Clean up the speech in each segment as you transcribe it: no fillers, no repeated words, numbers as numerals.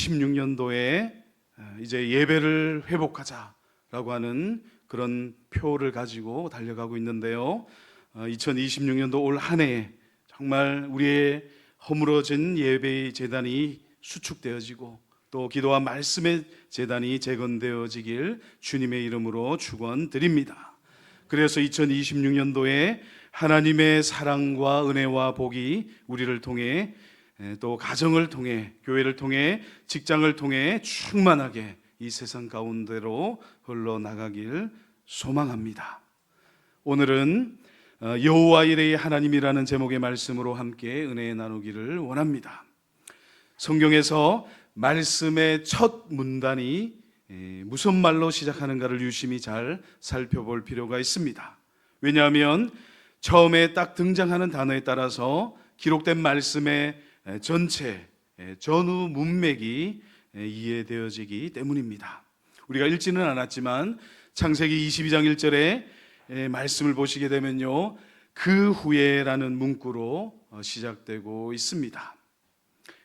2026년도에 이제 예배를 회복하자라고 하는 그런 표를 가지고 달려가고 있는데요. 2026년도 올 한 해에 정말 우리의 허물어진 예배의 제단이 수축되어지고 또 기도와 말씀의 제단이 재건되어지길 주님의 이름으로 축원드립니다. 그래서 2026년도에 하나님의 사랑과 은혜와 복이 우리를 통해 또 가정을 통해 교회를 통해 직장을 통해 충만하게 이 세상 가운데로 흘러나가길 소망합니다. 오늘은 여호와 이레의 하나님이라는 제목의 말씀으로 함께 은혜 나누기를 원합니다. 성경에서 말씀의 첫 문단이 무슨 말로 시작하는가를 유심히 잘 살펴볼 필요가 있습니다. 왜냐하면 처음에 딱 등장하는 단어에 따라서 기록된 말씀의 전체 전후 문맥이 이해되어지기 때문입니다. 우리가 읽지는 않았지만 창세기 22장 1절에 말씀을 보시게 되면요, 그 후에라는 문구로 시작되고 있습니다.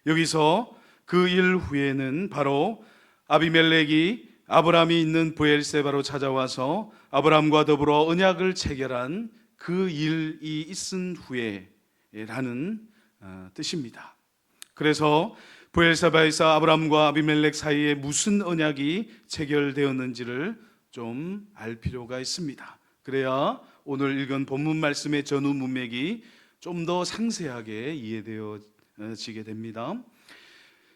여기서 그 일 후에는 바로 아비멜렉이 아브라함이 있는 브엘세바로 찾아와서 아브라함과 더불어 언약을 체결한 그 일이 있은 후에라는 뜻입니다. 그래서 브엘세바에서 아브라함과 아비멜렉 사이에 무슨 언약이 체결되었는지를 좀 알 필요가 있습니다. 그래야 오늘 읽은 본문 말씀의 전후 문맥이 좀 더 상세하게 이해되어지게 됩니다.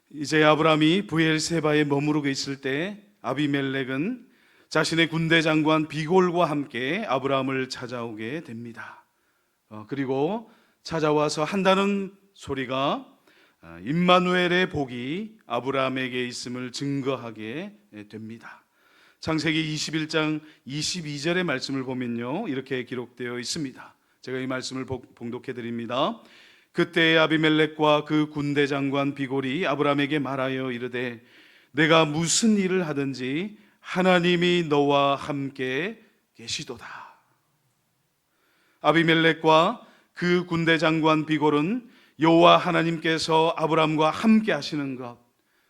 이제 아브라함이 브엘세바에 머무르고 있을 때 아비멜렉은 자신의 군대 장관 비골과 함께 아브라함을 찾아오게 됩니다. 그리고 찾아와서 한다는 소리가 임마누엘의 복이 아브라함에게 있음을 증거하게 됩니다. 창세기 21장 22절의 말씀을 보면요, 이렇게 기록되어 있습니다. 제가 이 말씀을 봉독해 드립니다. 그때 아비멜렉과 그 군대 장관 비골이 아브라함에게 말하여 이르되 내가 무슨 일을 하든지 하나님이 너와 함께 계시도다. 아비멜렉과 그 군대 장관 비골은 여호와 하나님께서 아브라함과 함께 하시는 것,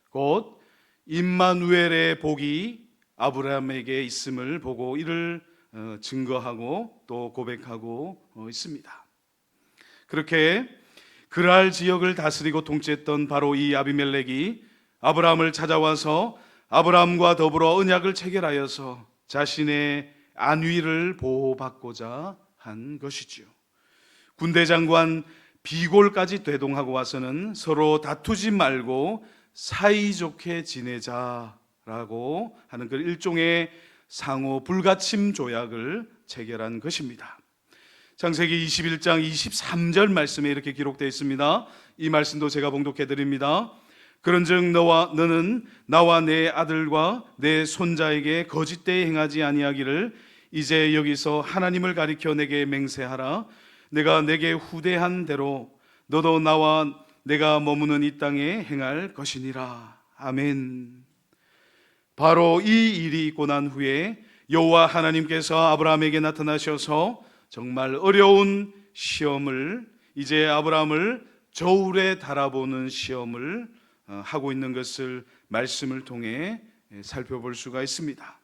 곧 임마누엘의 복이 아브라함에게 있음을 보고 이를 증거하고 또 고백하고 있습니다. 그렇게 그랄 지역을 다스리고 통치했던 바로 이 아비멜렉이 아브라함을 찾아와서 아브라함과 더불어 언약을 체결하여서 자신의 안위를 보호받고자 한 것이지요. 군대 장관 비골까지 대동하고 와서는 서로 다투지 말고 사이좋게 지내자라고 하는 그 일종의 상호 불가침 조약을 체결한 것입니다. 창세기 21장 23절 말씀에 이렇게 기록되어 있습니다. 이 말씀도 제가 봉독해 드립니다. 그런즉 너는 나와 내 아들과 내 손자에게 거짓되이 행하지 아니하기를 이제 여기서 하나님을 가리켜 내게 맹세하라. 내가 내게 후대한 대로 너도 나와 내가 머무는 이 땅에 행할 것이니라. 아멘. 바로 이 일이 있고 난 후에 여호와 하나님께서 아브라함에게 나타나셔서 정말 어려운 시험을, 이제 아브라함을 저울에 달아보는 시험을 하고 있는 것을 말씀을 통해 살펴볼 수가 있습니다.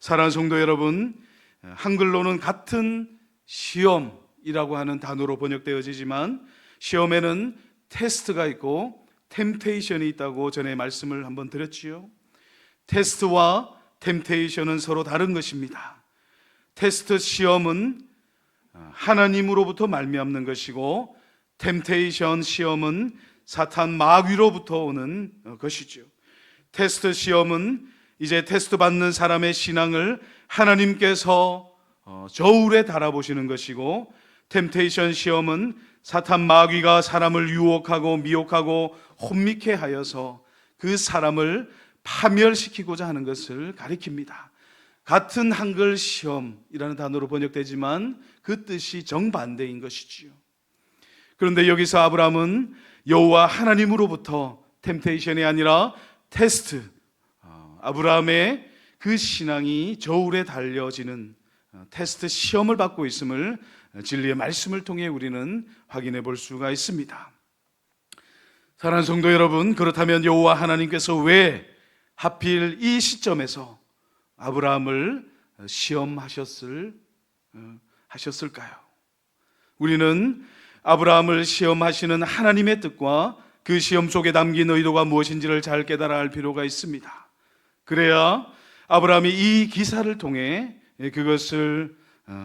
사랑하는 성도 여러분, 한글로는 같은 시험이라고 하는 단어로 번역되어지지만 시험에는 테스트가 있고 템테이션이 있다고 전에 말씀을 한번 드렸지요. 테스트와 템테이션은 서로 다른 것입니다. 테스트 시험은 하나님으로부터 말미암는 것이고 템테이션 시험은 사탄 마귀로부터 오는 것이죠. 테스트 시험은 이제 테스트 받는 사람의 신앙을 하나님께서 저울에 달아보시는 것이고, 템테이션 시험은 사탄 마귀가 사람을 유혹하고 미혹하고 혼미케 하여서 그 사람을 파멸시키고자 하는 것을 가리킵니다. 같은 한글 시험이라는 단어로 번역되지만 그 뜻이 정반대인 것이지요. 그런데 여기서 아브라함은 여호와 하나님으로부터 템테이션이 아니라 테스트, 아브라함의 그 신앙이 저울에 달려지는 테스트 시험을 받고 있음을 진리의 말씀을 통해 우리는 확인해 볼 수가 있습니다. 사랑하는 성도 여러분, 그렇다면 여호와 하나님께서 왜 하필 이 시점에서 아브라함을 시험하셨을까요? 우리는 아브라함을 시험하시는 하나님의 뜻과 그 시험 속에 담긴 의도가 무엇인지를 잘 깨달아야 할 필요가 있습니다. 그래야 아브라함이 이 기사를 통해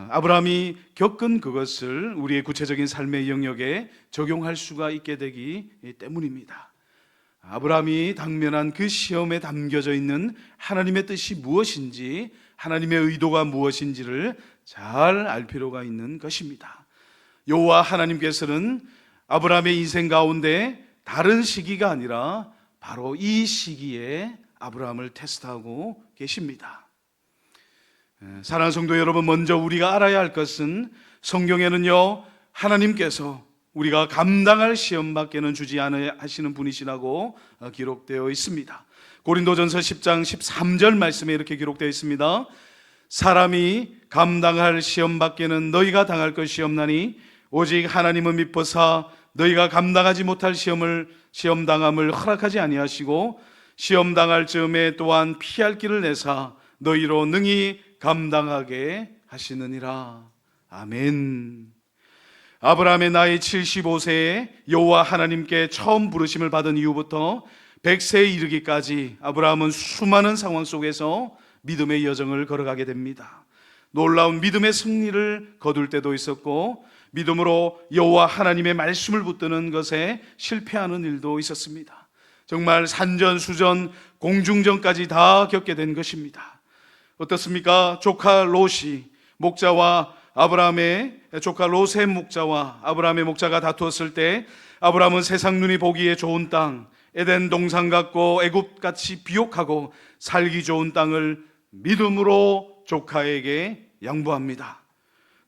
아브라함이 겪은 그것을 우리의 구체적인 삶의 영역에 적용할 수가 있게 되기 때문입니다. 아브라함이 당면한 그 시험에 담겨져 있는 하나님의 뜻이 무엇인지, 하나님의 의도가 무엇인지를 잘 알 필요가 있는 것입니다. 여호와 하나님께서는 아브라함의 인생 가운데 다른 시기가 아니라 바로 이 시기에 아브라함을 테스트하고 계십니다. 사랑하는 성도 여러분, 먼저 우리가 알아야 할 것은 성경에는요, 하나님께서 우리가 감당할 시험밖에는 주지 않으시는 분이시라고 기록되어 있습니다. 고린도전서 10장 13절 말씀에 이렇게 기록되어 있습니다. 사람이 감당할 시험밖에는 너희가 당할 것이 없나니 오직 하나님은 미포사 너희가 감당하지 못할 시험당함을 허락하지 아니하시고 시험당할 즈음에 또한 피할 길을 내사 너희로 능히 감당하게 하시느니라. 아멘. 아브라함의 나이 75세에 여호와 하나님께 처음 부르심을 받은 이후부터 100세에 이르기까지 아브라함은 수많은 상황 속에서 믿음의 여정을 걸어가게 됩니다. 놀라운 믿음의 승리를 거둘 때도 있었고, 믿음으로 여호와 하나님의 말씀을 붙드는 것에 실패하는 일도 있었습니다. 정말 산전수전 공중전까지 다 겪게 된 것입니다. 어떻습니까? 조카 롯이 목자와 아브라함의 조카 롯의 목자와 아브라함의 목자가 다투었을 때 아브라함은 세상 눈이 보기에 좋은 땅, 에덴 동산 같고 애굽같이 비옥하고 살기 좋은 땅을 믿음으로 조카에게 양보합니다.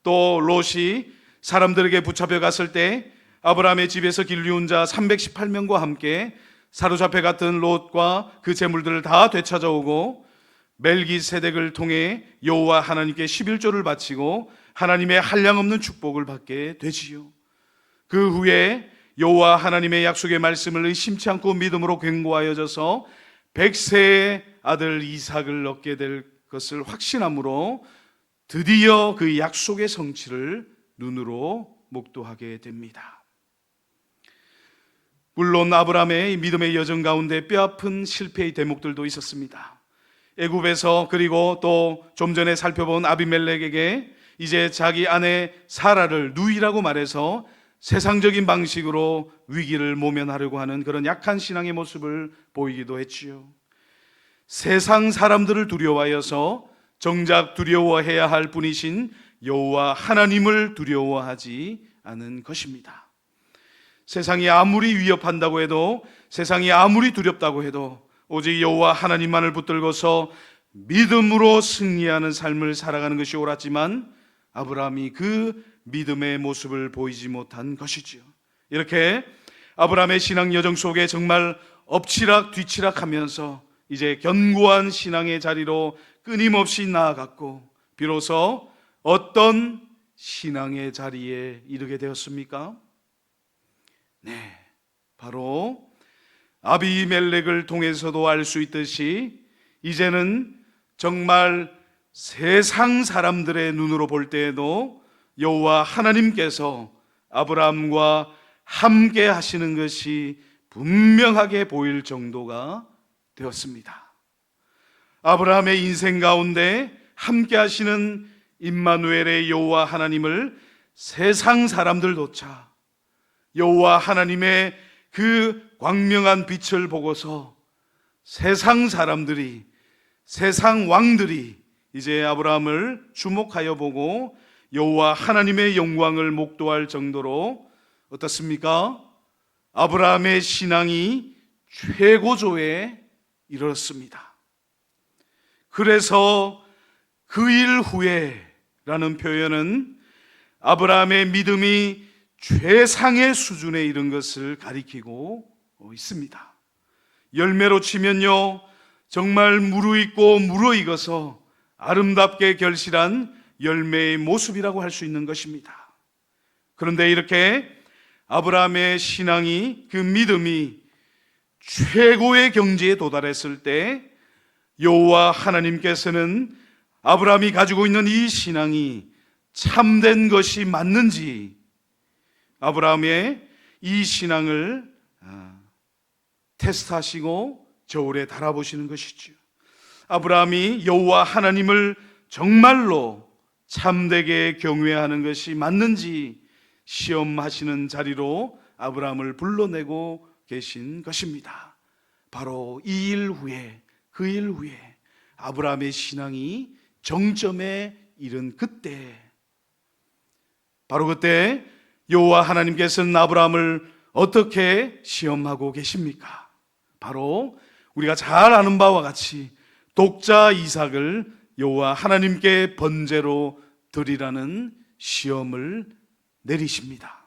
또 롯이 사람들에게 붙잡혀 갔을 때 아브라함의 집에서 길리운 자 318명과 함께 사로잡혀 갔던 롯과 그 재물들을 다 되찾아오고 멜기세덱을 통해 여호와 하나님께 11조를 바치고 하나님의 한량없는 축복을 받게 되지요. 그 후에 여호와 하나님의 약속의 말씀을 의심치 않고 믿음으로 견고하여져서 100세의 아들 이삭을 얻게 될 것을 확신함으로 드디어 그 약속의 성취를 눈으로 목도하게 됩니다. 물론 아브라함의 믿음의 여정 가운데 뼈아픈 실패의 대목들도 있었습니다. 애굽에서, 그리고 또 좀 전에 살펴본 아비멜렉에게 이제 자기 아내 사라를 누이라고 말해서 세상적인 방식으로 위기를 모면하려고 하는 그런 약한 신앙의 모습을 보이기도 했지요. 세상 사람들을 두려워하여서 정작 두려워해야 할 분이신 여호와 하나님을 두려워하지 않은 것입니다. 세상이 아무리 위협한다고 해도, 세상이 아무리 두렵다고 해도 오직 여호와 하나님만을 붙들고서 믿음으로 승리하는 삶을 살아가는 것이 옳았지만 아브라함이 그 믿음의 모습을 보이지 못한 것이지요. 이렇게 아브라함의 신앙 여정 속에 정말 엎치락 뒤치락 하면서 이제 견고한 신앙의 자리로 끊임없이 나아갔고, 비로소 어떤 신앙의 자리에 이르게 되었습니까? 네, 바로 아비멜렉을 통해서도 알 수 있듯이 이제는 정말 세상 사람들의 눈으로 볼 때에도 여호와 하나님께서 아브라함과 함께 하시는 것이 분명하게 보일 정도가 되었습니다. 아브라함의 인생 가운데 함께 하시는 임마누엘의 여호와 하나님을 세상 사람들조차 여호와 하나님의 그 광명한 빛을 보고서 세상 사람들이, 세상 왕들이 이제 아브라함을 주목하여 보고 여호와 하나님의 영광을 목도할 정도로 어떻습니까? 아브라함의 신앙이 최고조에 이르렀습니다. 그래서 그 일 후에라는 표현은 아브라함의 믿음이 최상의 수준에 이른 것을 가리키고 있습니다. 열매로 치면요, 정말 무르익고 무르익어서 아름답게 결실한 열매의 모습이라고 할 수 있는 것입니다. 그런데 이렇게 아브라함의 신앙이, 그 믿음이 최고의 경지에 도달했을 때 여호와 하나님께서는 아브라함이 가지고 있는 이 신앙이 참된 것이 맞는지 아브라함의 이 신앙을 테스트하시고 저울에 달아보시는 것이죠. 아브라함이 여호와 하나님을 정말로 참되게 경외하는 것이 맞는지 시험하시는 자리로 아브라함을 불러내고 계신 것입니다. 바로 이 일 후에, 그 일 후에 아브라함의 신앙이 정점에 이른 그때, 바로 그때 여호와 하나님께서는 아브라함을 어떻게 시험하고 계십니까? 바로 우리가 잘 아는 바와 같이 독자 이삭을 여호와 하나님께 번제로 드리라는 시험을 내리십니다.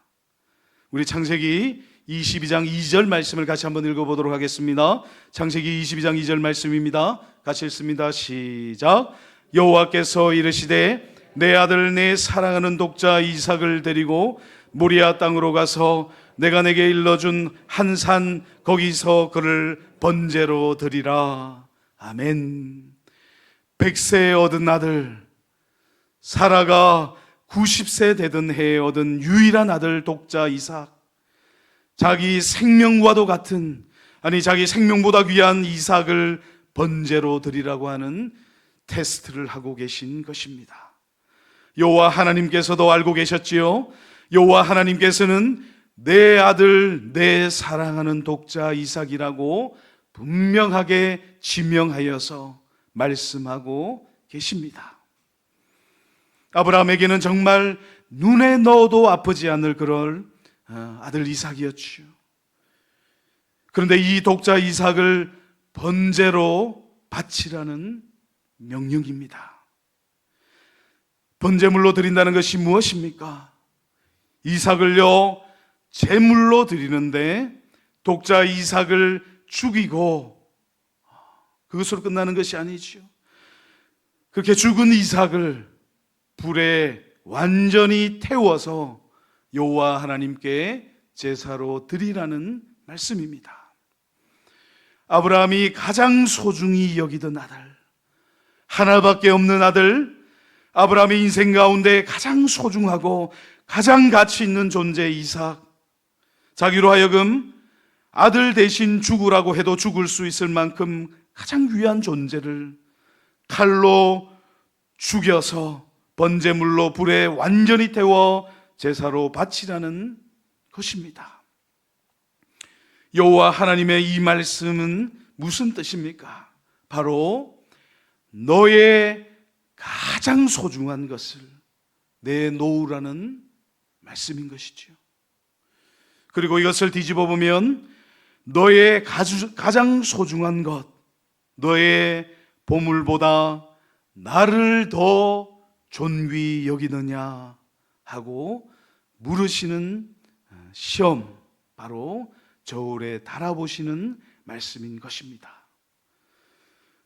우리 창세기 22장 2절 말씀을 같이 한번 읽어보도록 하겠습니다. 창세기 22장 2절 말씀입니다. 같이 읽습니다. 시작. 여호와께서 이르시되 내 아들 내 사랑하는 독자 이삭을 데리고 모리아 땅으로 가서 내가 내게 일러준 한 산 거기서 그를 번제로 드리라. 아멘. 100세에 얻은 아들, 사라가 90세 되던 해에 얻은 유일한 아들 독자 이삭, 자기 생명과도 같은, 아니 자기 생명보다 귀한 이삭을 번제로 드리라고 하는 테스트를 하고 계신 것입니다. 여호와 하나님께서도 알고 계셨지요. 여호와 하나님께서는 내 아들, 내 사랑하는 독자 이삭이라고 분명하게 지명하여서 말씀하고 계십니다. 아브라함에게는 정말 눈에 넣어도 아프지 않을 그럴 아들 이삭이었죠. 그런데 이 독자 이삭을 번제로 바치라는 명령입니다. 번제물로 드린다는 것이 무엇입니까? 이삭을요 제물로 드리는데 독자 이삭을 죽이고 그것으로 끝나는 것이 아니죠. 그렇게 죽은 이삭을 불에 완전히 태워서 여호와 하나님께 제사로 드리라는 말씀입니다. 아브라함이 가장 소중히 여기던 아들, 하나밖에 없는 아들, 아브라함의 인생 가운데 가장 소중하고 가장 가치 있는 존재 이삭, 자기로 하여금 아들 대신 죽으라고 해도 죽을 수 있을 만큼 가장 귀한 존재를 칼로 죽여서 번제물로 불에 완전히 태워 제사로 바치라는 것입니다. 여호와 하나님의 이 말씀은 무슨 뜻입니까? 바로 너의 가장 소중한 것을 내놓으라는 말씀인 것이죠. 그리고 이것을 뒤집어 보면 너의 가장 소중한 것, 너의 보물보다 나를 더 존귀히 여기느냐 하고 물으시는 시험, 바로 저울에 달아보시는 말씀인 것입니다.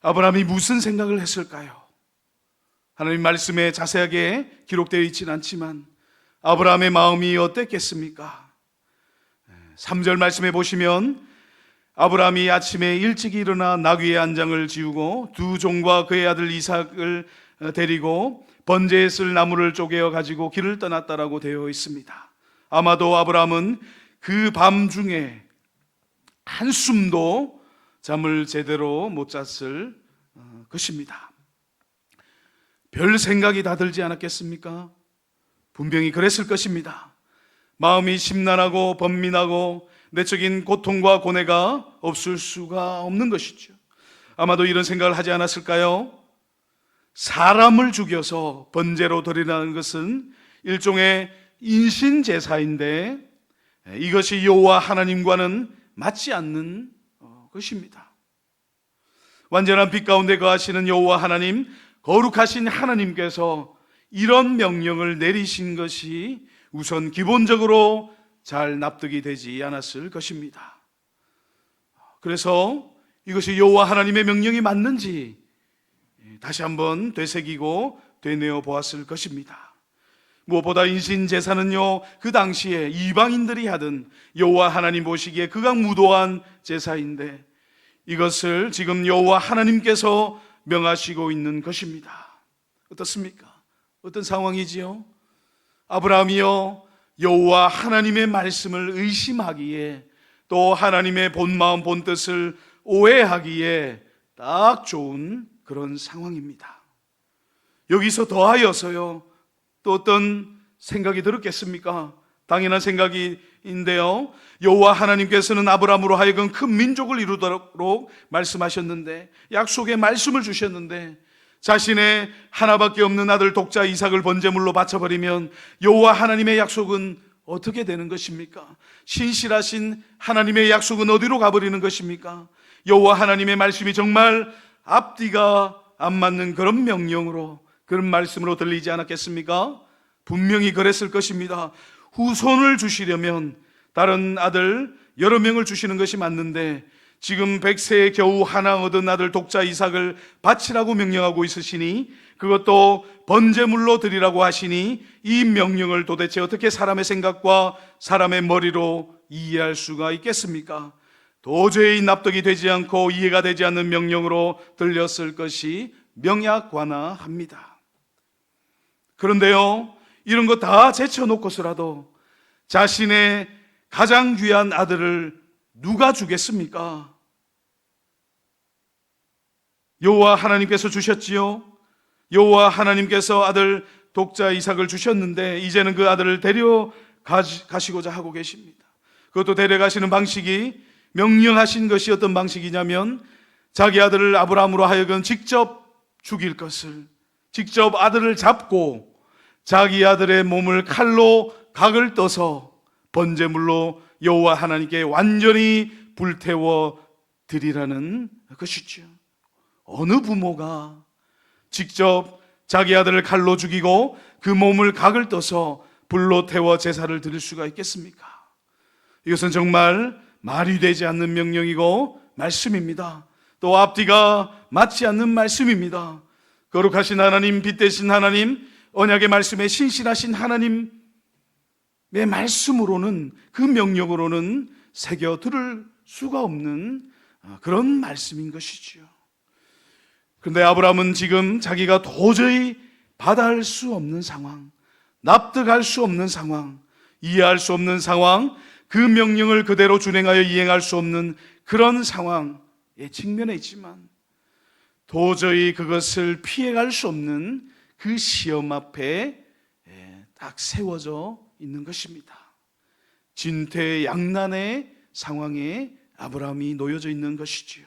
아브라함이 무슨 생각을 했을까요? 하나님 말씀에 자세하게 기록되어 있지는 않지만 아브라함의 마음이 어땠겠습니까? 3절 말씀에 보시면 아브라함이 아침에 일찍 일어나 나귀의 안장을 지우고 두 종과 그의 아들 이삭을 데리고 번제에 쓸 나무를 쪼개어 가지고 길을 떠났다라고 되어 있습니다. 아마도 아브라함은 그 밤 중에 한숨도 잠을 제대로 못 잤을 것입니다. 별 생각이 다 들지 않았겠습니까? 분명히 그랬을 것입니다. 마음이 심란하고 번민하고 내적인 고통과 고뇌가 없을 수가 없는 것이죠. 아마도 이런 생각을 하지 않았을까요? 사람을 죽여서 번제로 드리라는 것은 일종의 인신제사인데 이것이 여호와 하나님과는 맞지 않는 것입니다. 완전한 빛 가운데 거하시는 여호와 하나님, 거룩하신 하나님께서 이런 명령을 내리신 것이 우선 기본적으로 잘 납득이 되지 않았을 것입니다. 그래서 이것이 여호와 하나님의 명령이 맞는지 다시 한번 되새기고 되뇌어 보았을 것입니다. 무엇보다 인신 제사는요, 그 당시에 이방인들이 하던 여호와 하나님 보시기에 극악무도한 제사인데, 이것을 지금 여호와 하나님께서 명하시고 있는 것입니다. 어떻습니까? 어떤 상황이지요? 아브라함이요, 여호와 하나님의 말씀을 의심하기에, 또 하나님의 본마음 본뜻을 오해하기에 딱 좋은 그런 상황입니다. 여기서 더하여서요, 또 어떤 생각이 들었겠습니까? 당연한 생각인데요, 여호와 하나님께서는 아브라함으로 하여금 큰 민족을 이루도록 말씀하셨는데, 약속의 말씀을 주셨는데, 자신의 하나밖에 없는 아들 독자 이삭을 번제물로 바쳐버리면 여호와 하나님의 약속은 어떻게 되는 것입니까? 신실하신 하나님의 약속은 어디로 가버리는 것입니까? 여호와 하나님의 말씀이 정말 앞뒤가 안 맞는 그런 명령으로, 그런 말씀으로 들리지 않았겠습니까? 분명히 그랬을 것입니다. 후손을 주시려면 다른 아들 여러 명을 주시는 것이 맞는데, 지금 100세에 겨우 하나 얻은 아들 독자 이삭을 바치라고 명령하고 있으시니, 그것도 번제물로 드리라고 하시니, 이 명령을 도대체 어떻게 사람의 생각과 사람의 머리로 이해할 수가 있겠습니까? 도저히 납득이 되지 않고 이해가 되지 않는 명령으로 들렸을 것이 명약관화합니다. 그런데요, 이런 거 다 제쳐놓고서라도 자신의 가장 귀한 아들을 누가 주겠습니까? 여호와 하나님께서 주셨지요. 여호와 하나님께서 아들 독자 이삭을 주셨는데, 이제는 그 아들을 데려가시고자 하고 계십니다. 그것도 데려가시는 방식이, 명령하신 것이 어떤 방식이냐면, 자기 아들을 아브라함으로 하여금 직접 죽일 것을, 직접 아들을 잡고 자기 아들의 몸을 칼로 각을 떠서 번제물로 여호와 하나님께 완전히 불태워 드리라는 것이죠. 어느 부모가 직접 자기 아들을 칼로 죽이고 그 몸을 각을 떠서 불로 태워 제사를 드릴 수가 있겠습니까? 이것은 정말 말이 되지 않는 명령이고 말씀입니다. 또 앞뒤가 맞지 않는 말씀입니다. 거룩하신 하나님, 빛되신 하나님, 언약의 말씀에 신실하신 하나님의 말씀으로는, 그 명령으로는 새겨 들을 수가 없는 그런 말씀인 것이죠. 그런데 아브라함은 지금 자기가 도저히 받아할 수 없는 상황, 납득할 수 없는 상황, 이해할 수 없는 상황, 그 명령을 그대로 준행하여 이행할 수 없는 그런 상황에 직면해 있지만, 도저히 그것을 피해갈 수 없는 그 시험 앞에 딱 세워져 있는 것입니다. 진퇴양난의 상황에 아브라함이 놓여져 있는 것이지요.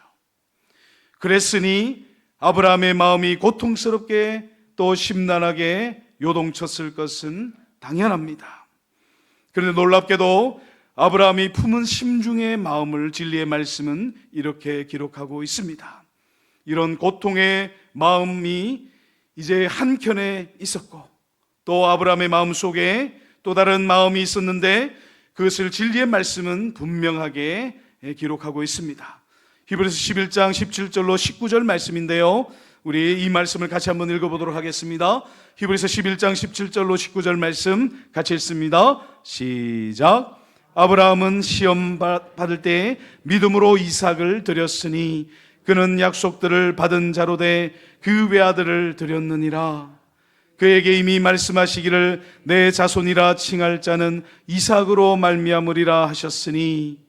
그랬으니 아브라함의 마음이 고통스럽게 또 심란하게 요동쳤을 것은 당연합니다. 그런데 놀랍게도 아브라함이 품은 심중의 마음을 진리의 말씀은 이렇게 기록하고 있습니다. 이런 고통의 마음이 이제 한켠에 있었고, 또 아브라함의 마음 속에 또 다른 마음이 있었는데, 그것을 진리의 말씀은 분명하게 기록하고 있습니다. 히브리서 11장 17절로 19절 말씀인데요, 우리 이 말씀을 같이 한번 읽어보도록 하겠습니다. 히브리서 11장 17절로 19절 말씀 같이 읽습니다. 시작. 아브라함은 시험 받을 때 믿음으로 이삭을 드렸으니 그는 약속들을 받은 자로 돼 그 외아들을 드렸느니라. 그에게 이미 말씀하시기를 내 자손이라 칭할 자는 이삭으로 말미암으리라 하셨으니,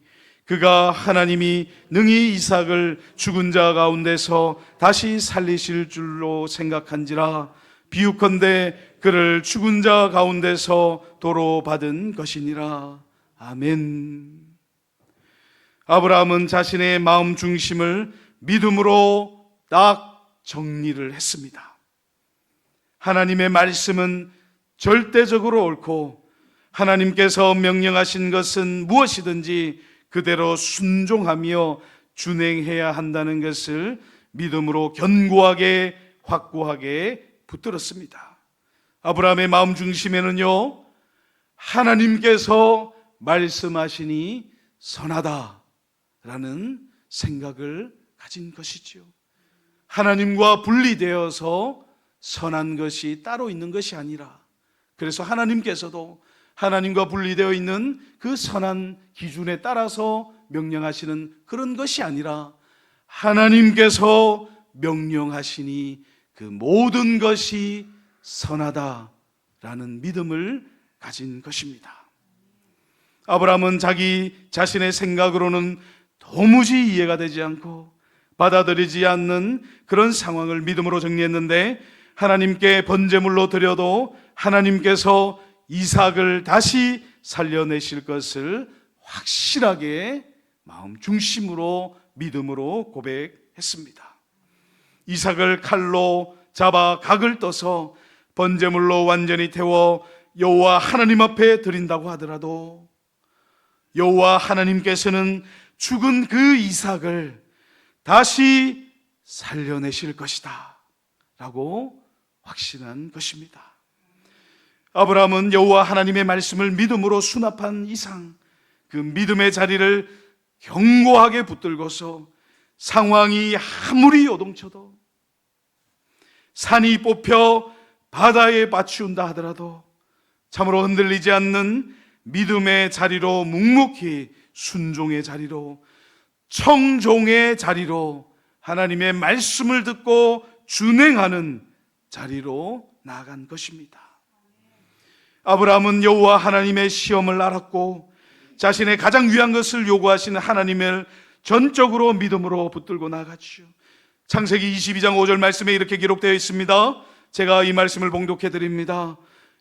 그가 하나님이 능히 이삭을 죽은 자 가운데서 다시 살리실 줄로 생각한지라. 비유컨대 그를 죽은 자 가운데서 도로 받은 것이니라. 아멘. 아브라함은 자신의 마음 중심을 믿음으로 딱 정리를 했습니다. 하나님의 말씀은 절대적으로 옳고, 하나님께서 명령하신 것은 무엇이든지 그대로 순종하며 준행해야 한다는 것을 믿음으로 견고하게 확고하게 붙들었습니다. 아브라함의 마음 중심에는요, 하나님께서 말씀하시니 선하다라는 생각을 가진 것이죠. 하나님과 분리되어서 선한 것이 따로 있는 것이 아니라 그래서 하나님께서도 하나님과 분리되어 있는 그 선한 기준에 따라서 명령하시는 그런 것이 아니라 하나님께서 명령하시니 그 모든 것이 선하다라는 믿음을 가진 것입니다. 아브라함은 자기 자신의 생각으로는 도무지 이해가 되지 않고 받아들이지 않는 그런 상황을 믿음으로 정리했는데, 하나님께 번제물로 드려도 하나님께서 이삭을 다시 살려내실 것을 확실하게 마음 중심으로 믿음으로 고백했습니다. 이삭을 칼로 잡아 각을 떠서 번제물로 완전히 태워 여호와 하나님 앞에 드린다고 하더라도 여호와 하나님께서는 죽은 그 이삭을 다시 살려내실 것이다 라고 확신한 것입니다. 아브라함은 여호와 하나님의 말씀을 믿음으로 수납한 이상 그 믿음의 자리를 견고하게 붙들고서 상황이 아무리 요동쳐도, 산이 뽑혀 바다에 받치운다 하더라도 참으로 흔들리지 않는 믿음의 자리로, 묵묵히 순종의 자리로, 청종의 자리로, 하나님의 말씀을 듣고 준행하는 자리로 나아간 것입니다. 아브라함은 여호와 하나님의 시험을 알았고 자신의 가장 위한 것을 요구하시는 하나님을 전적으로 믿음으로 붙들고 나아갔죠. 창세기 22장 5절 말씀에 이렇게 기록되어 있습니다. 제가 이 말씀을 봉독해 드립니다.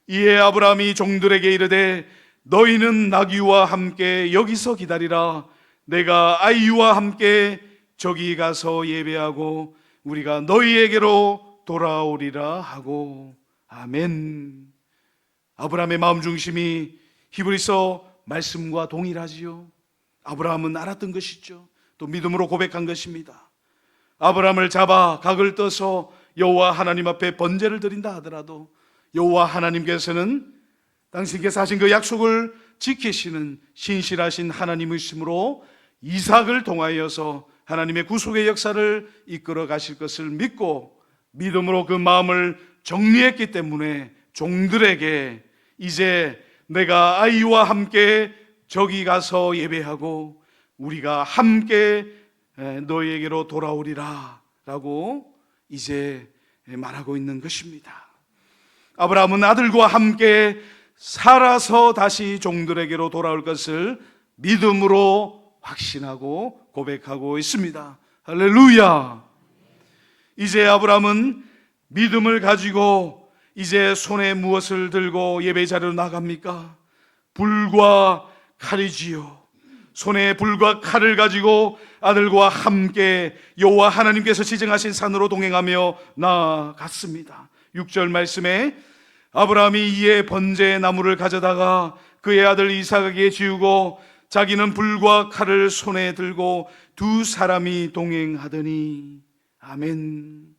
이에 아브라함이 종들에게 이르되 너희는 나귀와 함께 여기서 기다리라. 내가 아이와 함께 저기 가서 예배하고 우리가 너희에게로 돌아오리라 하고. 아멘. 아브라함의 마음 중심이 히브리서 말씀과 동일하지요. 아브라함은 알았던 것이죠. 또 믿음으로 고백한 것입니다. 아브라함을 잡아 각을 떠서 여호와 하나님 앞에 번제를 드린다 하더라도 여호와 하나님께서는 당신께서 하신 그 약속을 지키시는 신실하신 하나님이시므로 이삭을 통하여서 하나님의 구속의 역사를 이끌어 가실 것을 믿고 믿음으로 그 마음을 정리했기 때문에 종들에게 이제 내가 아이와 함께 저기 가서 예배하고 우리가 함께 너희에게로 돌아오리라 라고 이제 말하고 있는 것입니다. 아브라함은 아들과 함께 살아서 다시 종들에게로 돌아올 것을 믿음으로 확신하고 고백하고 있습니다. 할렐루야. 이제 아브라함은 믿음을 가지고 이제 손에 무엇을 들고 예배 자리로 나갑니까? 불과 칼이지요. 손에 불과 칼을 가지고 아들과 함께 여호와 하나님께서 지정하신 산으로 동행하며 나아갔습니다. 6절 말씀에 아브라함이 이에 번제 나무를 가져다가 그의 아들 이삭에게 지우고 자기는 불과 칼을 손에 들고 두 사람이 동행하더니. 아멘.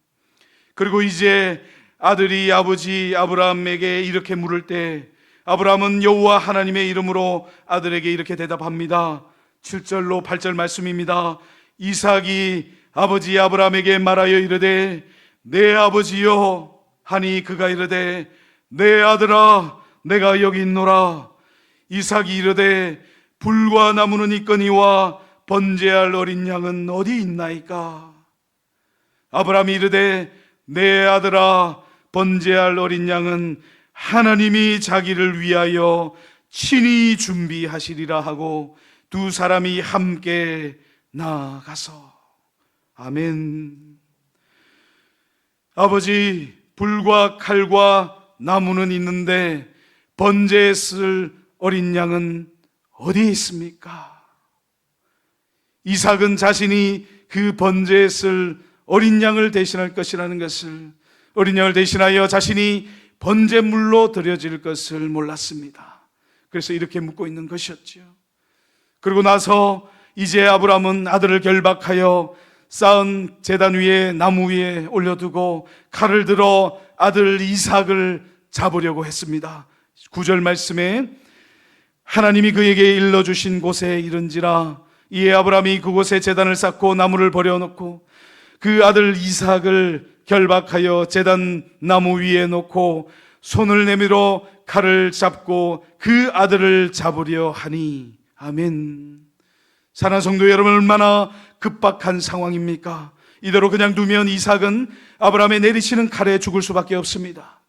그리고 이제 아들이 아버지 아브라함에게 이렇게 물을 때 아브라함은 여호와 하나님의 이름으로 아들에게 이렇게 대답합니다. 7절로 8절 말씀입니다. 이삭이 아버지 아브라함에게 말하여 이르되 내 아버지여 하니 그가 이르되 내 아들아 내가 여기 있노라. 이삭이 이르되 불과 나무는 있거니와 번제할 어린 양은 어디 있나이까? 아브라함이 이르되 내 아들아 번제할 어린 양은 하나님이 자기를 위하여 친히 준비하시리라 하고 두 사람이 함께 나아가서. 아멘. 아버지, 불과 칼과 나무는 있는데 번제에 쓸 어린 양은 어디에 있습니까? 이삭은 자신이 그 번제에 쓸 어린 양을 대신할 것이라는 것을, 어린 양을 대신하여 자신이 번제물로 드려질 것을 몰랐습니다. 그래서 이렇게 묻고 있는 것이었죠. 그러고 나서 이제 아브라함은 아들을 결박하여 쌓은 제단 위에 나무 위에 올려두고 칼을 들어 아들 이삭을 잡으려고 했습니다. 9절 말씀에 하나님이 그에게 일러주신 곳에 이른지라. 이에 아브라함이 그곳에 제단을 쌓고 나무를 버려놓고 그 아들 이삭을 결박하여 제단 나무 위에 놓고 손을 내밀어 칼을 잡고 그 아들을 잡으려 하니. 아멘. 사랑하는 성도 여러분, 얼마나 급박한 상황입니까? 이대로 그냥 두면 이삭은 아브라함의 내리치는 칼에 죽을 수밖에 없습니다.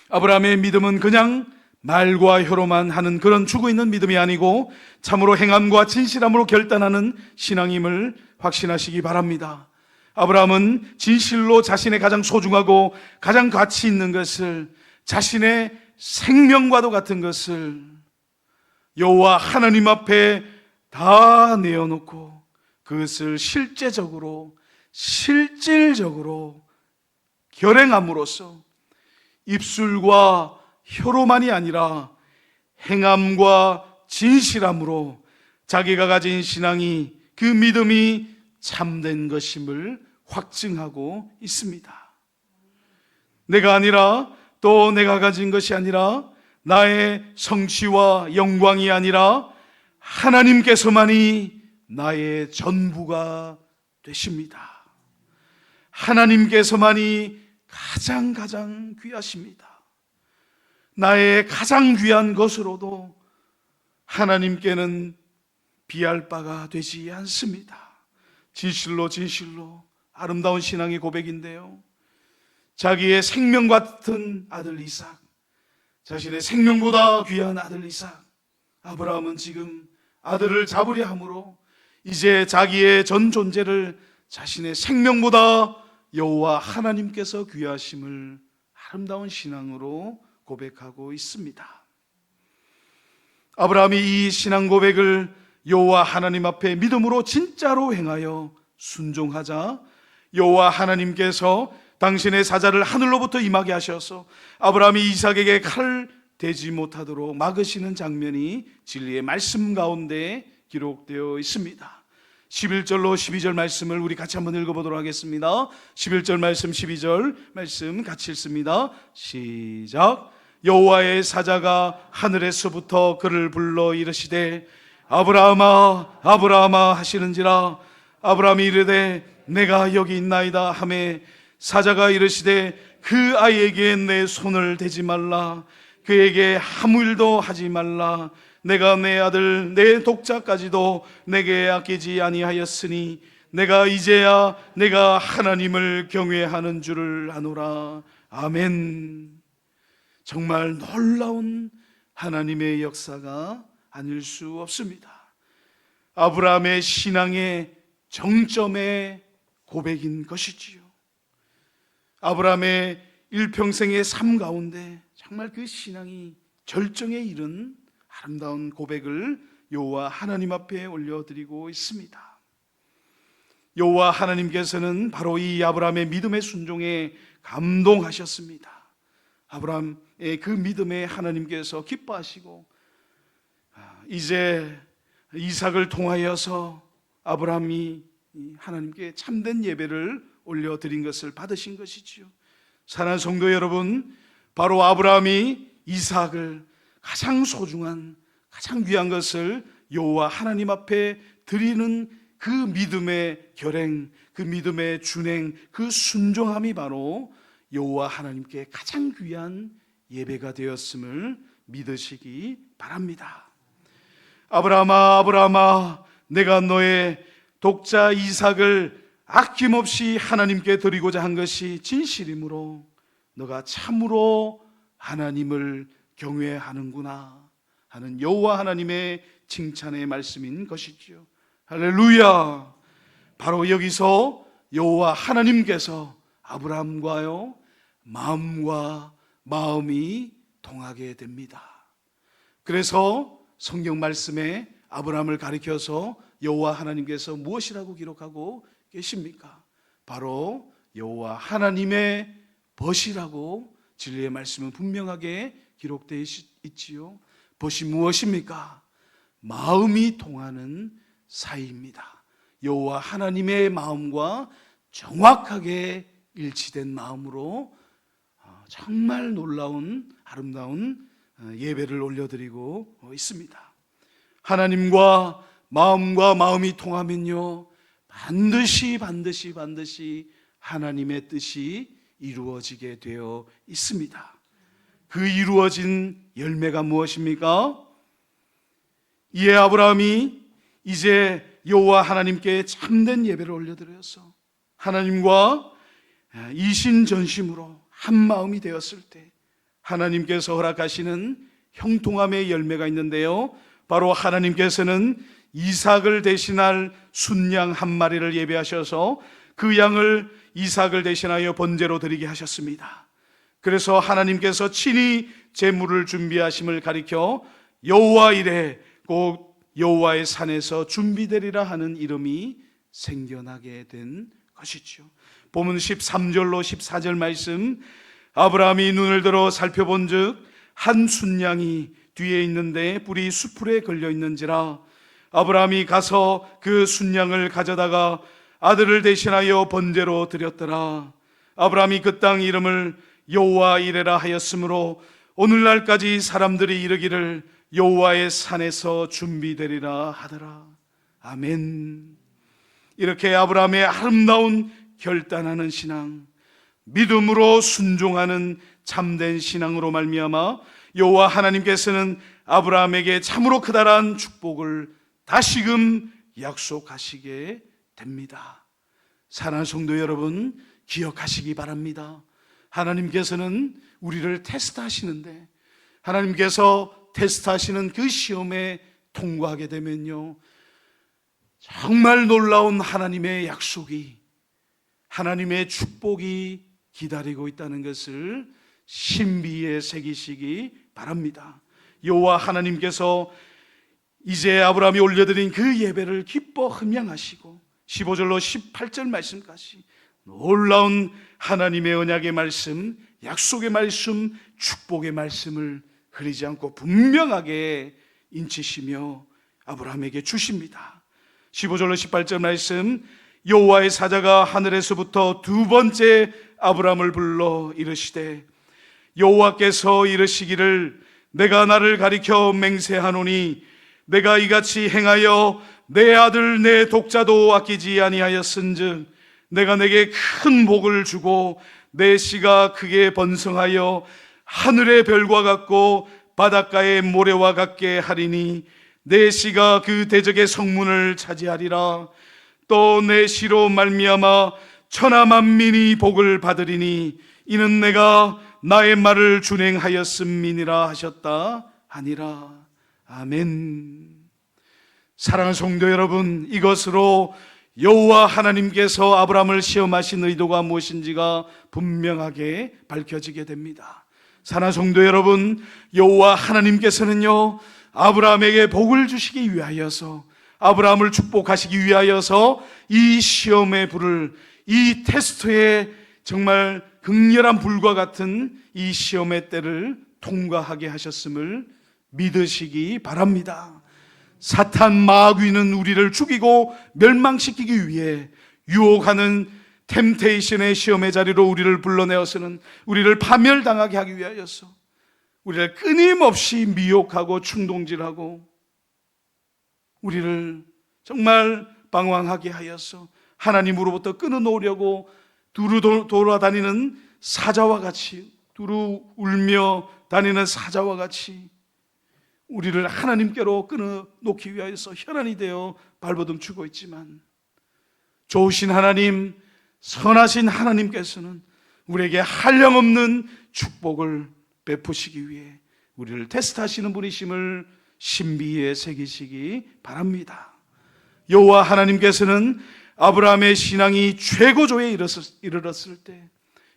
아브라함의 믿음은 그냥 말과 혀로만 하는 그런 죽어있는 믿음이 아니고 참으로 행함과 진실함으로 결단하는 신앙임을 확신하시기 바랍니다. 아브라함은 진실로 자신의 가장 소중하고 가장 가치 있는 것을, 자신의 생명과도 같은 것을 여호와 하나님 앞에 다 내어놓고 그것을 실질적으로 결행함으로써 입술과 혀로만이 아니라 행함과 진실함으로 자기가 가진 신앙이, 그 믿음이 참된 것임을 확증하고 있습니다. 내가 아니라, 또 내가 가진 것이 아니라, 나의 성취와 영광이 아니라 하나님께서만이 나의 전부가 되십니다. 하나님께서만이 가장 귀하십니다. 나의 가장 귀한 것으로도 하나님께는 비할 바가 되지 않습니다. 진실로 아름다운 신앙의 고백인데요, 자기의 생명 같은 아들 이삭, 자신의 생명보다 귀한 아들 이삭, 아브라함은 지금 아들을 잡으려 함으로 이제 자기의 전 존재를 자신의 생명보다 여호와 하나님께서 귀하심을 아름다운 신앙으로 고백하고 있습니다. 아브라함이 이 신앙 고백을 여호와 하나님 앞에 믿음으로 진짜로 행하여 순종하자 여호와 하나님께서 당신의 사자를 하늘로부터 임하게 하셔서 아브라함이 이삭에게 칼을 대지 못하도록 막으시는 장면이 진리의 말씀 가운데 기록되어 있습니다. 11절로 12절 말씀을 우리 같이 한번 읽어보도록 하겠습니다. 11절 말씀, 12절 말씀 같이 읽습니다. 시작. 여호와의 사자가 하늘에서부터 그를 불러 이르시되 아브라함아 아브라함아 하시는지라. 아브라함이 이르되 내가 여기 있나이다 하매 사자가 이르시되 그 아이에게 내 손을 대지 말라. 그에게 아무 일도 하지 말라. 내가 내 아들 내 독자까지도 내게 아끼지 아니하였으니 내가 이제야 내가 하나님을 경외하는 줄을 아노라. 아멘. 정말 놀라운 하나님의 역사가 아닐 수 없습니다. 아브라함의 신앙의 정점의 고백인 것이지요. 아브라함의 일평생의 삶 가운데 정말 그 신앙이 절정에 이른 아름다운 고백을 여호와 하나님 앞에 올려드리고 있습니다. 여호와 하나님께서는 바로 이 아브라함의 믿음의 순종에 감동하셨습니다. 아브라함의 그 믿음에 하나님께서 기뻐하시고 이제 이삭을 통하여서 아브라함이 하나님께 참된 예배를 올려드린 것을 받으신 것이지요. 사랑하는 성도 여러분, 바로 아브라함이 이삭을 가장 소중한, 가장 귀한 것을 여호와 하나님 앞에 드리는 그 믿음의 결행, 그 믿음의 준행, 그 순종함이 바로 여호와 하나님께 가장 귀한 예배가 되었음을 믿으시기 바랍니다. 아브라함아 아브라함아, 내가 너의 독자 이삭을 아낌없이 하나님께 드리고자 한 것이 진실이므로 너가 참으로 하나님을 경외하는구나 하는 여호와 하나님의 칭찬의 말씀인 것이지요. 할렐루야. 바로 여기서 여호와 하나님께서 아브라함과요 마음과 마음이 통하게 됩니다. 그래서 성경 말씀에 아브라함을 가리켜서 여호와 하나님께서 무엇이라고 기록하고 계십니까? 바로 여호와 하나님의 벗이라고 진리의 말씀은 분명하게 기록되어 있지요. 벗이 무엇입니까? 마음이 통하는 사이입니다. 여호와 하나님의 마음과 정확하게 일치된 마음으로 정말 놀라운 아름다운 예배를 올려드리고 있습니다. 하나님과 마음이 통하면요 반드시 하나님의 뜻이 이루어지게 되어 있습니다. 그 이루어진 열매가 무엇입니까? 이에 아브라함이 이제 여호와 하나님께 참된 예배를 올려드려서 하나님과 이신전심으로 한 마음이 되었을 때 하나님께서 허락하시는 형통함의 열매가 있는데요, 바로 하나님께서는 이삭을 대신할 순양 한 마리를 예배하셔서 그 양을 이삭을 대신하여 번제로 드리게 하셨습니다. 그래서 하나님께서 친히 제물을 준비하심을 가리켜 여호와 이레, 곧 여호와의 산에서 준비되리라 하는 이름이 생겨나게 된 것이죠. 본문 13절로 14절 말씀, 아브라함이 눈을 들어 살펴본즉 한 순양이 뒤에 있는데 뿔이 수풀에 걸려 있는지라 아브라함이 가서 그 순양을 가져다가 아들을 대신하여 번제로 드렸더라. 아브라함이 그 땅 이름을 여호와 이레라 하였으므로 오늘날까지 사람들이 이르기를 여호와의 산에서 준비되리라 하더라. 아멘. 이렇게 아브라함의 아름다운 결단하는 신앙, 믿음으로 순종하는 참된 신앙으로 말미암아 여호와 하나님께서는 아브라함에게 참으로 크다란 축복을 다시금 약속하시게 됩니다. 사랑하는 성도 여러분, 기억하시기 바랍니다. 하나님께서는 우리를 테스트하시는데, 하나님께서 테스트하시는 그 시험에 통과하게 되면요, 정말 놀라운 하나님의 약속이, 하나님의 축복이 기다리고 있다는 것을 신비에 새기시기 바랍니다. 여호와 하나님께서 이제 아브라함이 올려드린 그 예배를 기뻐 흠양하시고 15절로 18절 말씀까지 놀라운 하나님의 언약의 말씀, 약속의 말씀, 축복의 말씀을 흐리지 않고 분명하게 인치시며 아브라함에게 주십니다. 15절로 18절 말씀, 여호와의 사자가 하늘에서부터 두 번째 아브라함을 불러 이르시되 여호와께서 이르시기를 내가 나를 가리켜 맹세하노니 내가 이같이 행하여 내 아들 내 독자도 아끼지 아니하였은즉 내가 내게 큰 복을 주고 내 씨가 크게 번성하여 하늘의 별과 같고 바닷가의 모래와 같게 하리니 내 씨가 그 대적의 성문을 차지하리라. 또 내 씨로 말미암아 천하 만민이 복을 받으리니 이는 내가 나의 말을 준행하였음이니라 하셨다 하니라. 아멘. 사랑하는 성도 여러분, 이것으로 여호와 하나님께서 아브라함을 시험하신 의도가 무엇인지가 분명하게 밝혀지게 됩니다. 사랑하는 성도 여러분, 여호와 하나님께서는요, 아브라함에게 복을 주시기 위하여서, 아브라함을 축복하시기 위하여서 이 시험의 불을, 이 테스트의 정말 극렬한 불과 같은 이 시험의 때를 통과하게 하셨음을 믿으시기 바랍니다. 사탄 마귀는 우리를 죽이고 멸망시키기 위해 유혹하는 템테이션의 시험의 자리로 우리를 불러내어서는 우리를 파멸당하게 하기 위하여서 우리를 끊임없이 미혹하고 충동질하고 우리를 정말 방황하게 하여서 하나님으로부터 끊어놓으려고 두루 돌아다니는 사자와 같이, 두루 울며 다니는 사자와 같이 우리를 하나님께로 끊어놓기 위하여서 혈안이 되어 발버둥 치고 있지만, 좋으신 하나님, 선하신 하나님께서는 우리에게 한량없는 축복을 베푸시기 위해 우리를 테스트하시는 분이심을 신비에 새기시기 바랍니다. 여호와 하나님께서는 아브라함의 신앙이 최고조에 이르렀을 때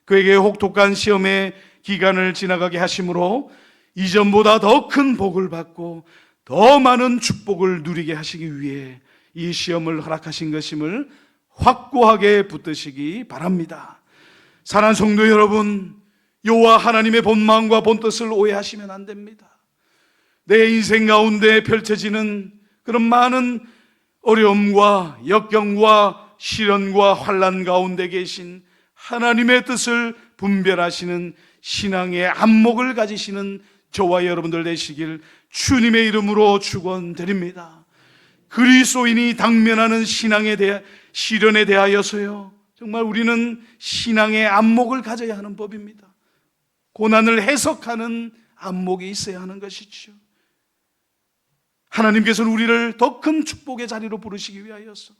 그에게 혹독한 시험의 기간을 지나가게 하심으로 이전보다 더 큰 복을 받고 더 많은 축복을 누리게 하시기 위해 이 시험을 허락하신 것임을 확고하게 붙드시기 바랍니다. 사랑하는 성도 여러분, 여호와 하나님의 본마음과 본뜻을 오해하시면 안 됩니다. 내 인생 가운데 펼쳐지는 그런 많은 어려움과 역경과 시련과 환난 가운데 계신 하나님의 뜻을 분별하시는 신앙의 안목을 가지시는 저와 여러분들 되시길 주님의 이름으로 축원드립니다. 그리스도인이 당면하는 신앙에 대해 시련에 대하여서요, 정말 우리는 신앙의 안목을 가져야 하는 법입니다. 고난을 해석하는 안목이 있어야 하는 것이죠. 하나님께서는 우리를 더 큰 축복의 자리로 부르시기 위하여서,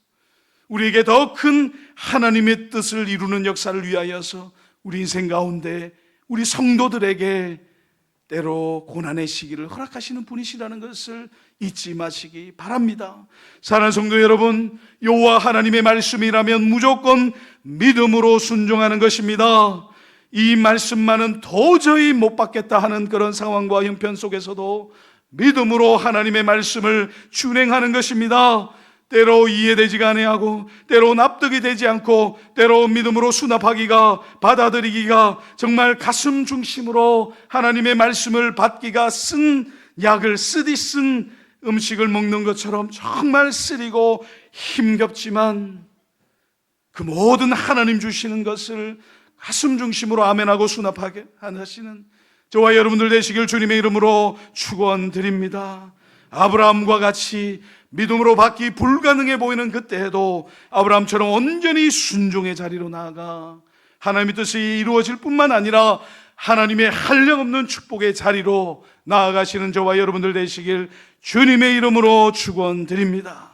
우리에게 더 큰 하나님의 뜻을 이루는 역사를 위하여서 우리 인생 가운데 우리 성도들에게 때로 고난의 시기를 허락하시는 분이시라는 것을 잊지 마시기 바랍니다. 사랑하는 성도 여러분, 여호와 하나님의 말씀이라면 무조건 믿음으로 순종하는 것입니다. 이 말씀만은 도저히 못 받겠다 하는 그런 상황과 형편 속에서도 믿음으로 하나님의 말씀을 준행하는 것입니다. 때로 이해되지가 아니하고, 때로 납득이 되지 않고, 때로 믿음으로 수납하기가, 받아들이기가, 정말 가슴 중심으로 하나님의 말씀을 받기가 쓴 약을 쓰디 쓴 음식을 먹는 것처럼 정말 쓰리고 힘겹지만, 그 모든 하나님 주시는 것을 가슴 중심으로 아멘하고 수납하게 하시는 저와 여러분들 되시길 주님의 이름으로 축원드립니다. 아브라함과 같이 믿음으로 받기 불가능해 보이는 그때에도 아브라함처럼 온전히 순종의 자리로 나아가 하나님의 뜻이 이루어질 뿐만 아니라 하나님의 한량없는 축복의 자리로 나아가시는 저와 여러분들 되시길 주님의 이름으로 축원드립니다.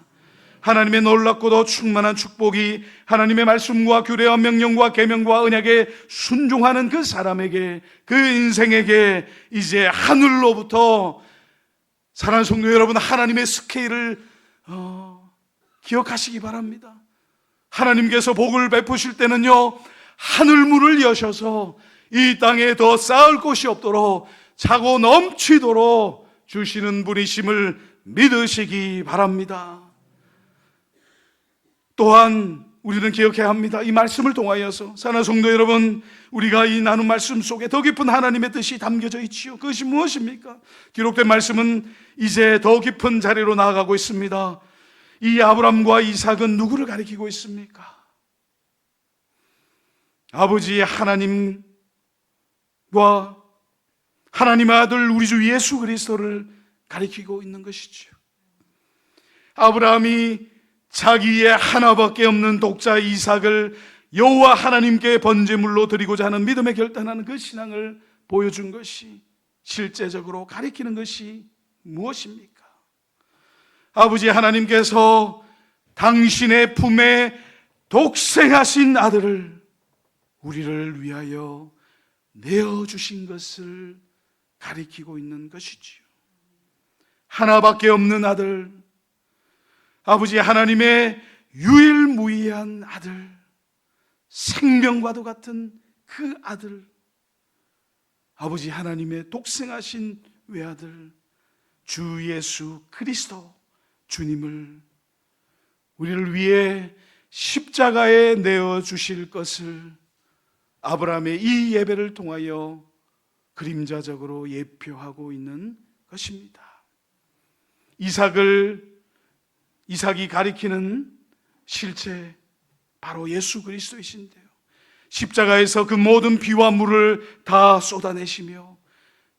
하나님의 놀랍고도 충만한 축복이 하나님의 말씀과 규례와 명령과 계명과 언약에 순종하는 그 사람에게, 그 인생에게 이제 하늘로부터, 사랑하는 성도 여러분, 하나님의 스케일을 기억하시기 바랍니다. 하나님께서 복을 베푸실 때는요, 하늘문을 여셔서 이 땅에 더 쌓을 곳이 없도록 차고 넘치도록 주시는 분이심을 믿으시기 바랍니다. 또한 우리는 기억해야 합니다. 이 말씀을 통하여서, 사랑하는 성도 여러분, 우리가 이 나눈 말씀 속에 더 깊은 하나님의 뜻이 담겨져 있지요. 그것이 무엇입니까? 기록된 말씀은 이제 더 깊은 자리로 나아가고 있습니다. 이 아브람과 이삭은 누구를 가리키고 있습니까? 아버지 하나님과 하나님의 아들 우리 주 예수 그리스도를 가리키고 있는 것이죠. 아브라함이 자기의 하나밖에 없는 독자 이삭을 여호와 하나님께 번제물로 드리고자 하는 믿음에 결단하는 그 신앙을 보여준 것이, 실제적으로 가리키는 것이 무엇입니까? 아버지 하나님께서 당신의 품에 독생하신 아들을 우리를 위하여 내어주신 것을 가리키고 있는 것이지요. 하나밖에 없는 아들, 아버지 하나님의 유일무이한 아들, 생명과도 같은 그 아들, 아버지 하나님의 독생하신 외아들 주 예수 그리스도 주님을 우리를 위해 십자가에 내어주실 것을 아브라함의 이 예배를 통하여 그림자적으로 예표하고 있는 것입니다. 이삭이 가리키는 실체, 바로 예수 그리스도이신데요, 십자가에서 그 모든 비와 물을 다 쏟아내시며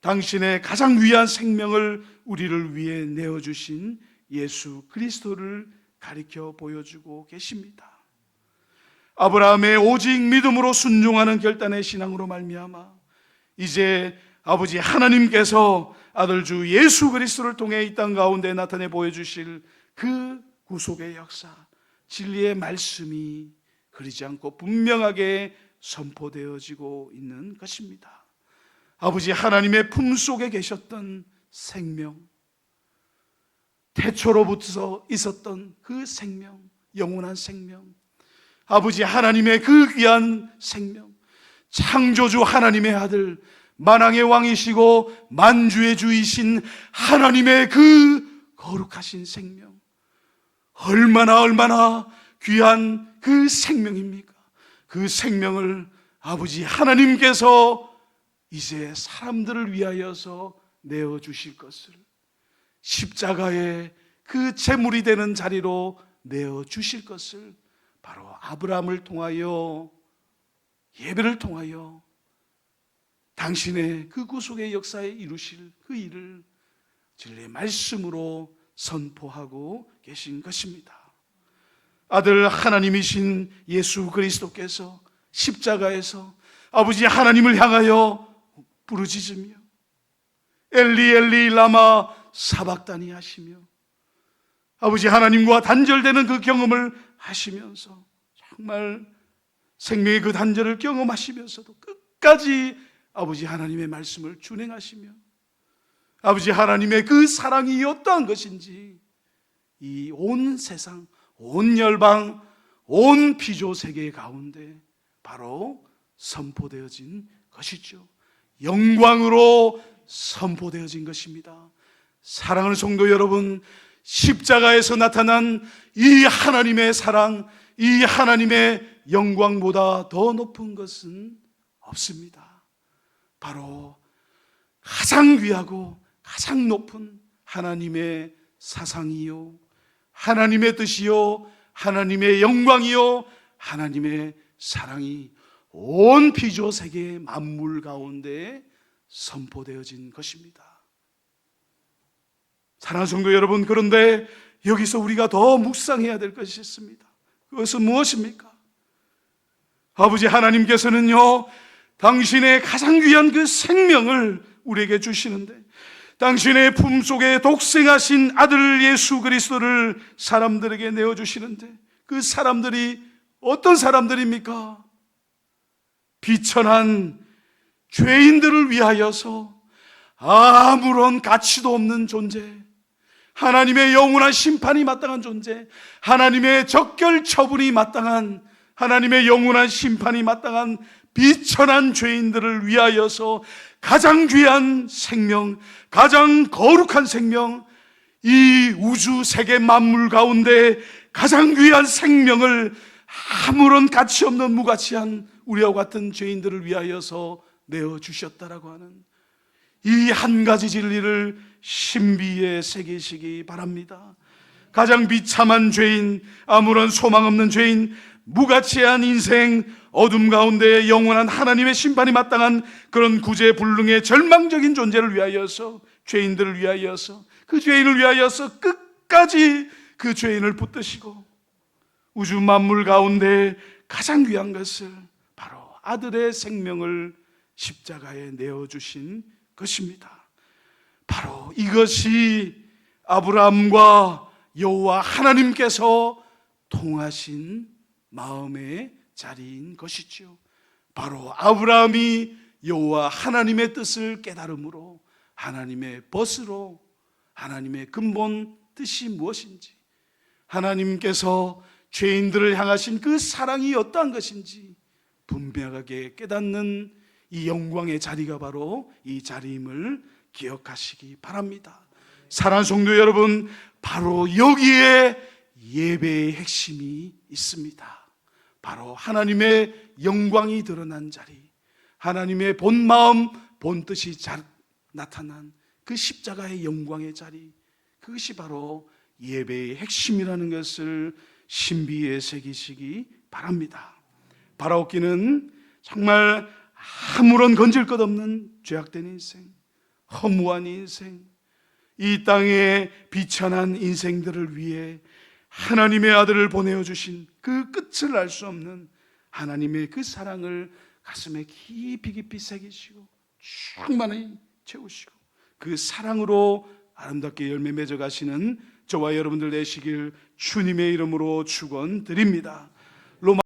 당신의 가장 귀한 생명을 우리를 위해 내어주신 예수 그리스도를 가리켜 보여주고 계십니다. 아브라함의 오직 믿음으로 순종하는 결단의 신앙으로 말미암아 이제 아버지 하나님께서 아들 주 예수 그리스도를 통해 이 땅 가운데 나타내 보여주실 그 구속의 역사, 진리의 말씀이 흐리지 않고 분명하게 선포되어지고 있는 것입니다. 아버지 하나님의 품속에 계셨던 생명, 태초로부터 있었던 그 생명, 영원한 생명, 아버지 하나님의 그 귀한 생명, 창조주 하나님의 아들, 만왕의 왕이시고 만주의 주이신 하나님의 그 거룩하신 생명, 얼마나 귀한 그 생명입니까? 그 생명을 아버지 하나님께서 이제 사람들을 위하여서 내어주실 것을, 십자가의 그 제물이 되는 자리로 내어주실 것을 바로 아브라함을 통하여, 예배를 통하여 당신의 그 구속의 역사에 이루실 그 일을 진리의 말씀으로 선포하고 계신 것입니다. 아들 하나님이신 예수 그리스도께서 십자가에서 아버지 하나님을 향하여 부르짖으며 엘리 엘리 라마 사박다니 하시며 아버지 하나님과 단절되는 그 경험을 하시면서 정말 생명의 그 단절을 경험하시면서도 끝까지 아버지 하나님의 말씀을 준행하시며 아버지 하나님의 그 사랑이 어떠한 것인지 이 온 세상, 온 열방, 온 피조 세계 가운데 바로 선포되어진 것이죠. 영광으로 선포되어진 것입니다. 사랑하는 성도 여러분, 십자가에서 나타난 이 하나님의 사랑, 이 하나님의 영광보다 더 높은 것은 없습니다. 바로 가장 귀하고 가장 높은 하나님의 사상이요, 하나님의 뜻이요, 하나님의 영광이요, 하나님의 사랑이 온 피조 세계 만물 가운데 선포되어진 것입니다. 사랑하는 성도 여러분, 그런데 여기서 우리가 더 묵상해야 될 것이 있습니다. 그것은 무엇입니까? 아버지 하나님께서는요, 당신의 가장 귀한 그 생명을 우리에게 주시는데 당신의 품속에 독생하신 아들 예수 그리스도를 사람들에게 내어주시는데 그 사람들이 어떤 사람들입니까? 비천한 죄인들을 위하여서 아무런 가치도 없는 존재, 하나님의 영원한 심판이 마땅한 존재, 하나님의 적결 처분이 마땅한, 하나님의 영원한 심판이 마땅한 비천한 죄인들을 위하여서 가장 귀한 생명, 가장 거룩한 생명, 이 우주 세계 만물 가운데 가장 귀한 생명을 아무런 가치 없는 무가치한 우리와 같은 죄인들을 위하여서 내어주셨다라고 하는 이 한 가지 진리를 신비에 새기시기 바랍니다. 가장 비참한 죄인, 아무런 소망 없는 죄인, 무가치한 인생, 어둠 가운데 영원한 하나님의 심판이 마땅한 그런 구제불능의 절망적인 존재를 위하여서, 죄인들을 위하여서, 그 죄인을 위하여서 끝까지 그 죄인을 붙드시고 우주 만물 가운데 가장 귀한 것을 바로 아들의 생명을 십자가에 내어주신 것입니다. 바로 이것이 아브라함과 여호와 하나님께서 통하신 마음의 자리인 것이죠. 바로 아브라함이 여호와 하나님의 뜻을 깨달음으로 하나님의 벗으로 하나님의 근본 뜻이 무엇인지, 하나님께서 죄인들을 향하신 그 사랑이 어떠한 것인지 분명하게 깨닫는 이 영광의 자리가 바로 이 자리임을 기억하시기 바랍니다. 사랑하는 성도 여러분, 바로 여기에 예배의 핵심이 있습니다. 바로 하나님의 영광이 드러난 자리, 하나님의 본 마음, 본 뜻이 나타난 그 십자가의 영광의 자리, 그것이 바로 예배의 핵심이라는 것을 신비에 새기시기 바랍니다. 바라옵기는 정말 아무런 건질 것 없는 죄악된 인생, 허무한 인생, 이 땅의 비천한 인생들을 위해 하나님의 아들을 보내어 주신 그 끝을 알 수 없는 하나님의 그 사랑을 가슴에 깊이 깊이 새기시고 충만히 채우시고 그 사랑으로 아름답게 열매 맺어 가시는 저와 여러분들 되시길 주님의 이름으로 축원드립니다.